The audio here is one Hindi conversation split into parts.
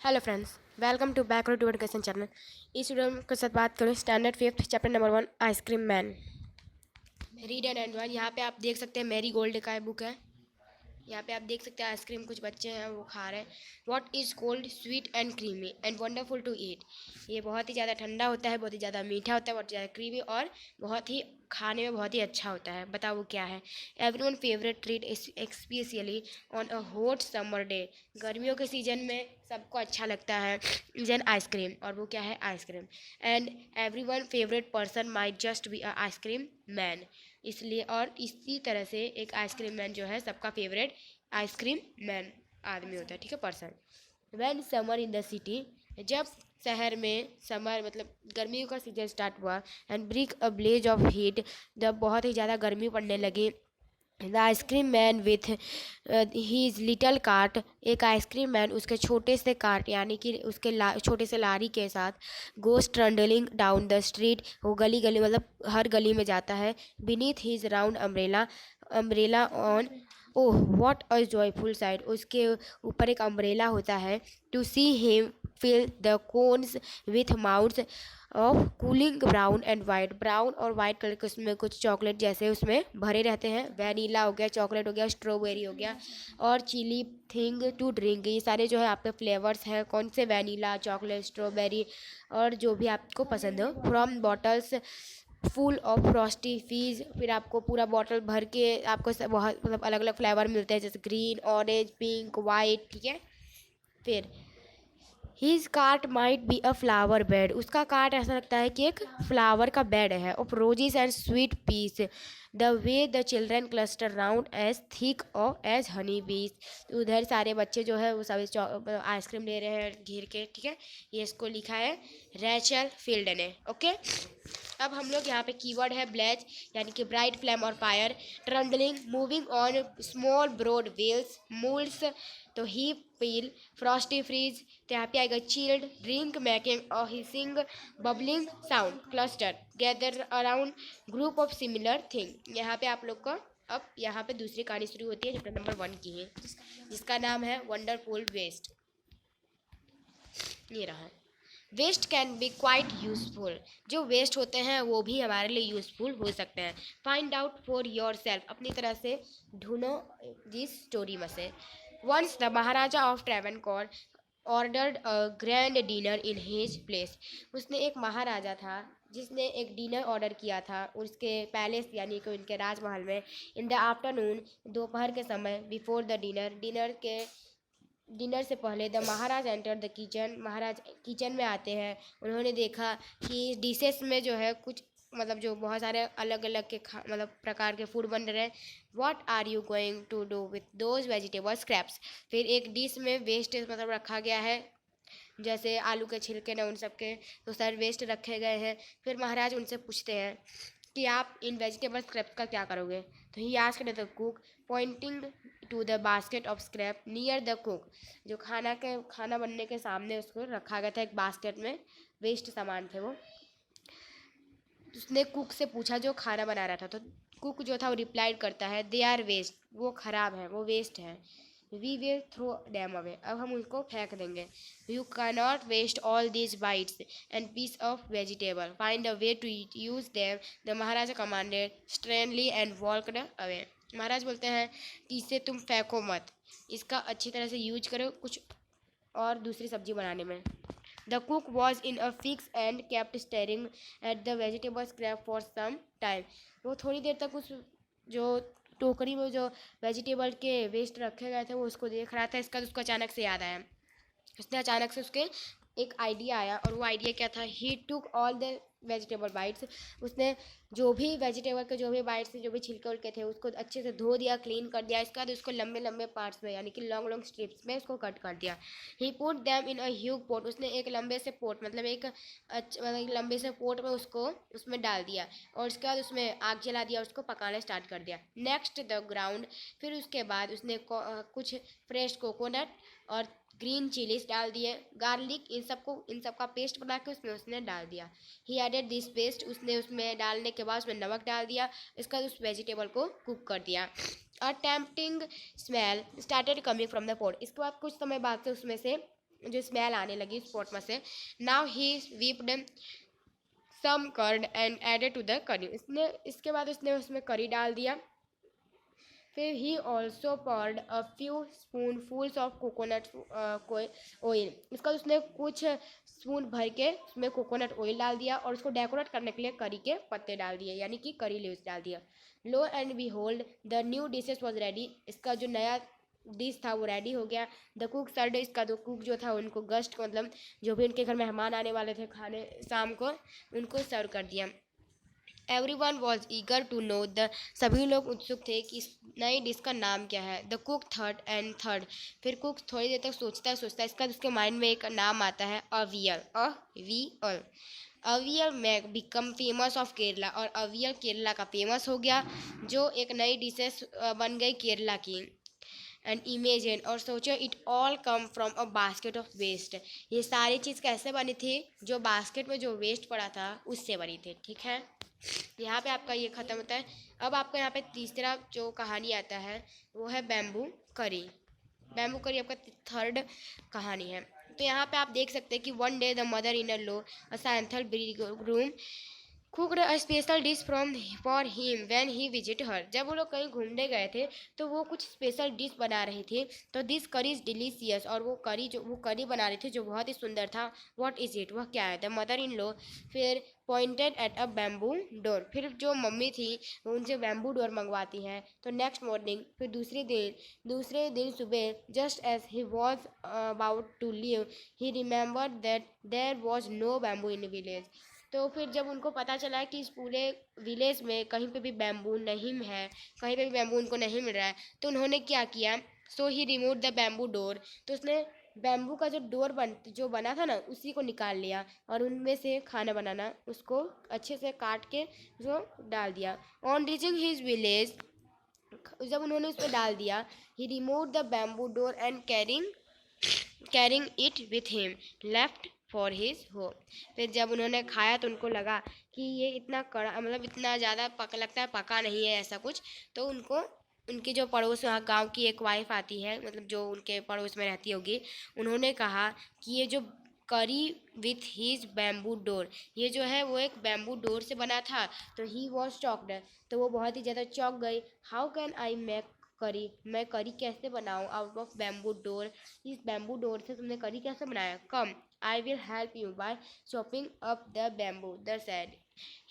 Hello friends, welcome to backward to education channel. इस वीडियो में के साथ बात करें standard fifth chapter number 1 ice cream man. Read and one. यहाँ पे आप देख सकते हैं मैरी गोल्ड का बुक है। यहाँ पे आप देख सकते हैं आइसक्रीम कुछ बच्चे हैं वो खा रहे हैं। What is cold sweet and creamy and wonderful to eat. ये बहुत ही ज़्यादा ठंडा होता है, बहुत ही ज़्यादा मीठा होता है, बहुत ज़्यादा क्रीमी और बहुत ही खाने में बहुत ही अच्छा होता है। बताओ वो क्या है। Everyone favourite treat especially on a hot summer day. गर्मियों के सीजन में सबको अच्छा लगता है जन आइसक्रीम, और वो क्या है ice cream. And everyone favourite person might just be a ice cream man. इसलिए और इसी तरह से एक आइसक्रीम मैन जो है सबका फेवरेट आइसक्रीम मैन आदमी होता है, ठीक है, person. When summer in the city, जब शहर में समर मतलब गर्मियों का सीजन स्टार्ट हुआ, and brings a blaze of heat, जब बहुत ही ज़्यादा गर्मी पड़ने लगी, the ice cream man with his little cart, एक आइसक्रीम मैन उसके छोटे से कार्ट यानी कि उसके छोटे से लारी के साथ goes trundling down the street, वो गली गली मतलब हर गली में जाता है। Beneath his round umbrella, umbrella on, oh what a joyful sight, उसके ऊपर एक अम्ब्रेला होता है। To see him fill the cones with mounds of cooling brown and white, brown और वाइट कलर के उसमें कुछ चॉकलेट जैसे उसमें भरे रहते हैं। वैनीला हो गया, चॉकलेट हो गया, स्ट्रॉबेरी हो गया और चिली थिंग टू ड्रिंक। ये सारे जो है आपके फ्लेवर्स हैं, कौन से, वैनीला, चॉकलेट, स्ट्रॉबेरी और जो भी आपको पसंद हो। From bottles full of Frosty fees, फिर आपको पूरा बॉटल भर के आपको बहुत मतलब अलग अलग फ्लेवर मिलते हैं, जैसे ग्रीन, ऑरेंज, पिंक, वाइट, ठीक है। फिर his cart might be a flower bed, उसका कार्ट ऐसा लगता है कि एक फ्लावर का बेड है। Of roses and sweet peas, the way the children cluster round as thick और एज हनी बीज, उधर सारे बच्चे जो है वो सब आइसक्रीम ले रहे हैं घेर के, ठीक है। ये इसको लिखा है रैचल फील्ड ने, ओके। अब हम लोग यहाँ पे कीवर्ड है ब्लेज यानी कि ब्राइट फ्लेम और fire, trundling moving on small broad wheels, mounds तो हीप पील, फ्रॉस्टी फ्रीज तो यहाँ पे आएगा चिल्ड, ड्रिंक मेकिंग और hissing bubbling sound, cluster gather around group of similar thing. यहाँ पे आप लोग को अब यहाँ पे दूसरी कहानी शुरू होती है चैप्टर नंबर 1 की है, जिसका नाम है वंडरफुल वेस्ट। ये रहा। Waste can be quite useful, जो वेस्ट होते हैं वो भी हमारे लिए यूजफुल हो सकते हैं। Find out for yourself, अपनी तरह से ढूंढो दिस स्टोरी में से। Once the Maharaja of Travancore ordered a grand dinner in his palace, उसने एक महाराजा था जिसने एक डिनर ऑर्डर किया था उसके पैलेस यानी कि उनके राजमहल में। इन द आफ्टरनून, दोपहर के समय, बिफोर द डिनर, डिनर से पहले, the Maharaj enter the kitchen, Maharaj kitchen में आते हैं। उन्होंने देखा कि डिशेस में जो है कुछ मतलब जो बहुत सारे अलग अलग के मतलब प्रकार के फूड बन रहे हैं। What are you going to do with those vegetable scraps, फिर एक डिश में वेस्ट मतलब रखा गया है, जैसे आलू के छिलके ना उन सब के तो सारे वेस्ट रखे गए हैं। फिर महाराज उनसे पूछते हैं कि आप इन वेजिटेबल स्क्रैप का क्या करोगे। तो he asked the cook pointing to the basket of scrap near the cook, जो खाना बनने के सामने उसको रखा गया था एक बास्केट में, वेस्ट सामान थे वो। उसने कुक से पूछा जो खाना बना रहा था, तो कुक जो था वो रिप्लाइड करता है दे आर वेस्ट, वो ख़राब है, वो वेस्ट है। We will throw them away, अब हम उनको फेंक देंगे। You can not waste all these bits and piece of vegetable, find a way to use them, the Maharaja commanded sternly and walked away. महाराज बोलते हैं कि इसे तुम फेंको मत, इसका अच्छी तरह से यूज करो कुछ और दूसरी सब्जी बनाने में। The cook was in a fix and kept staring at the vegetable scrap for some time. वो थोड़ी देर तक उस जो टोकरी में जो वेजिटेबल के वेस्ट रखे गए थे वो उसको देख रहा था। इसका उसको अचानक से याद आया, उसने अचानक से उसके एक आइडिया आया, और वो आइडिया क्या था, he took all the vegetable bits, उसने जो भी वेजिटेबल के जो भी बाइट्स जो भी छिलके उलके थे उसको अच्छे से धो दिया, क्लीन कर दिया। इसके बाद उसको लंबे लंबे पार्ट्स में यानी कि लॉन्ग लॉन्ग स्ट्रिप्स में उसको कट कर दिया। He put them in a huge pot, उसने एक लंबे से पोट मतलब एक मतलब लंबे से पोट में उसको उसमें डाल दिया, और उसके बाद उसमें आग जला दिया, उसको पकाना स्टार्ट कर दिया। नेक्स्ट द ग्राउंड, फिर उसके बाद उसने कुछ फ्रेश कोकोनट और ग्रीन चिलीज डाल दिए, गार्लिक, इन सब का पेस्ट बना के उसमें उसने डाल दिया। ही एडेड दिस पेस्ट, उसने उसमें डालने के बाद उसमें नमक डाल दिया, इसका उस वेजिटेबल को कुक कर दिया। A tempting smell started coming from the pot, इसके बाद कुछ समय बाद से उसमें से जो स्मेल आने लगी उस पॉट में से। Now he whipped some curd and added to the curry. इसके बाद उसने उसमें करी डाल दिया। फिर he also poured a few spoonfuls of coconut oil. इसका उसने कुछ स्पून भर के उसमें कोकोनट ऑयल डाल दिया और उसको डेकोरेट करने के लिए करी के पत्ते डाल दिए, यानी कि करी लीव्स डाल दिया। Lo and behold the new dishes was ready. इसका जो नया डिश था वो रेडी हो गया। द कुक सर्ड, इसका जो कुक जो था उनको गेस्ट मतलब जो भी उनके घर मेहमान आने वाले थे खाने शाम को, उनको सर्व कर दिया। Everyone was eager to know the, सभी लोग उत्सुक थे कि इस नई डिश का नाम क्या है। द कुक थर्ड, फिर कुक थोड़ी देर तक सोचता है इसका उसके माइंड में एक नाम आता है अवियल। अवियल में बिकम फेमस ऑफ केरला, और अवियल केरला का फेमस हो गया, जो एक नई डिशेस बन गई केरला की। एंड इमेजिन, और सोचो, it all come from a basket of waste. ये सारी चीज़ कैसे बनी थी? जो बास्केट में जो वेस्ट पड़ा था उससे बनी थी। ठीक है, यहाँ पे आपका ये ख़त्म होता है। अब आपका यहाँ पे तीसरा जो कहानी आता है वो है बैम्बू करी। बैम्बू करी आपका थर्ड कहानी है। तो यहाँ पे आप देख सकते हैं कि one day the mother in law a Santhal bridegroom cooked a special dish from for him when he visit her. जब वो लोग कहीं घूमने गए थे तो वो कुछ स्पेशल डिश बना रही थी। तो दिस करी इज़ डिलीशियस, और वो करी बना रही थी जो बहुत ही सुंदर था। व्हाट इज़ इट, वह क्या है? द मदर इन लॉ फिर pointed at a bamboo door. फिर जो मम्मी थी वो उनसे बैम्बू डोर मंगवाती हैं। तो नेक्स्ट मॉर्निंग, फिर दूसरे दिन सुबह, just as he was about to leave he remembered that there was no bamboo in village. तो फिर जब उनको पता चला कि इस पूरे विलेज में कहीं पे भी बैम्बू नहीं है, कहीं पे भी बैम्बू उनको नहीं मिल रहा है, तो उन्होंने क्या किया? सो ही रिमूव द बैम्बू डोर। तो उसने बैम्बू का जो जो बना था ना उसी को निकाल लिया और उनमें से खाना बनाना उसको अच्छे से काट के उसको डाल दिया। ऑन रीचिंग हिज विलेज, जब उन्होंने उसमें डाल दिया, he remove the bamboo door and carrying it with him left for his home. फिर जब उन्होंने खाया तो उनको लगा कि ये इतना कड़ा, मतलब इतना ज़्यादा लगता है पका नहीं है ऐसा कुछ। तो उनको उनकी जो पड़ोस वहाँ गांव की एक वाइफ आती है, मतलब जो उनके पड़ोस में रहती होगी, उन्होंने कहा कि ये जो करी विथ हीज बैम्बू डोर, ये जो है वो एक बैम्बू डोर से बना था। तो ही वॉज शॉक्ड, तो वो बहुत ही ज़्यादा चौंक गई। हाउ कैन आई मेक करी, मैं करी कैसे बनाऊँ आउट ऑफ बैम्बू डोर, इस बैम्बू डोर से तुमने करी कैसे बनाया? Come, I will help you by chopping up the bamboo, the sad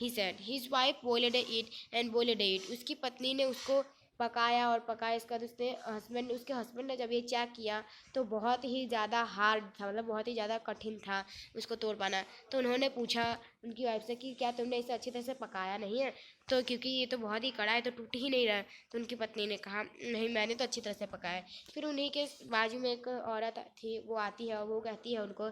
he said. His wife boiled it and boiled it. उसकी पत्नी ने उसको पकाया और पकाया। इसका तो उसके हस्बैंड ने जब ये चेक किया तो बहुत ही ज़्यादा हार्ड था, मतलब बहुत ही ज़्यादा कठिन था उसको तोड़ पाना। तो उन्होंने पूछा उनकी वाइफ से कि क्या तुमने इसे अच्छी तरह से पकाया नहीं है? तो क्योंकि ये तो बहुत ही कड़ा है, तो टूट ही नहीं रहा है। तो उनकी पत्नी ने कहा नहीं, मैंने तो अच्छी तरह से पकाया है। फिर उन्हीं के बाजू में एक औरत थी, वो आती है और वो कहती है उनको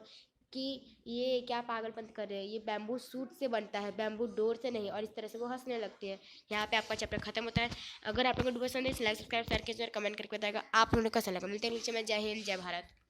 कि ये क्या पागलपन कर रहे हैं, ये बैम्बू सूट से बनता है, बैम्बू डोर से नहीं। और इस तरह से वो हंसने लगती है। यहाँ पे आपका चैप्टर खत्म होता है। अगर आप लोगों को वीडियो पसंद है, लाइक सब्सक्राइब शेयर कीजिए और कमेंट करके बताएगा आप लोगों को कैसा लगा। मिलते हैं नीचे में। जय हिंद, जय भारत।